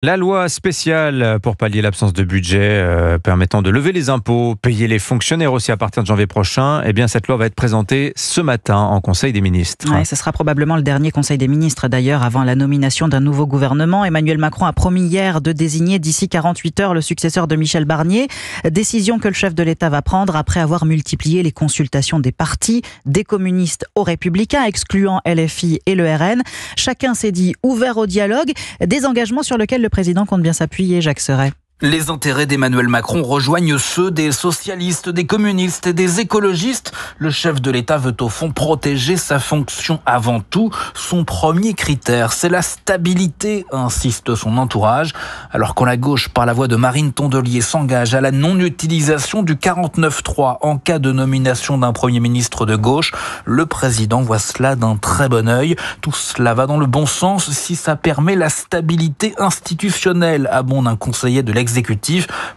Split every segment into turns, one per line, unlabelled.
La loi spéciale pour pallier l'absence de budget permettant de lever les impôts, payer les fonctionnaires aussi à partir de janvier prochain, eh bien cette loi va être présentée ce matin en Conseil des ministres.
Ouais, ce sera probablement le dernier Conseil des ministres d'ailleurs avant la nomination d'un nouveau gouvernement. Emmanuel Macron a promis hier de désigner d'ici 48 heures le successeur de Michel Barnier. Décision que le chef de l'État va prendre après avoir multiplié les consultations des partis, des communistes aux républicains, excluant LFI et le RN. Chacun s'est dit ouvert au dialogue, des engagements sur lesquels le président compte bien s'appuyer, Jacques Serret.
Les intérêts d'Emmanuel Macron rejoignent ceux des socialistes, des communistes et des écologistes. Le chef de l'État veut au fond protéger sa fonction avant tout. Son premier critère, c'est la stabilité, insiste son entourage. Alors quand la gauche, par la voix de Marine Tondelier, s'engage à la non-utilisation du 49.3 en cas de nomination d'un Premier ministre de gauche, le président voit cela d'un très bon œil. Tout cela va dans le bon sens si ça permet la stabilité institutionnelle, abonde un conseiller de l'exécutif.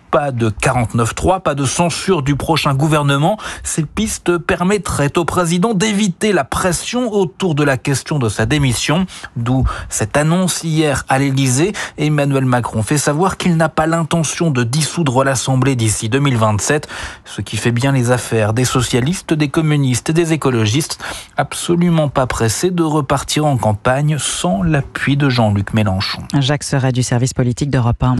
Pas de 49.3, pas de censure du prochain gouvernement. Ces pistes permettraient au président d'éviter la pression autour de la question de sa démission. D'où cette annonce hier à l'Élysée. Emmanuel Macron fait savoir qu'il n'a pas l'intention de dissoudre l'Assemblée d'ici 2027, ce qui fait bien les affaires des socialistes, des communistes et des écologistes, absolument pas pressés de repartir en campagne sans l'appui de Jean-Luc Mélenchon.
Jacques Serret du service politique d'Europe 1.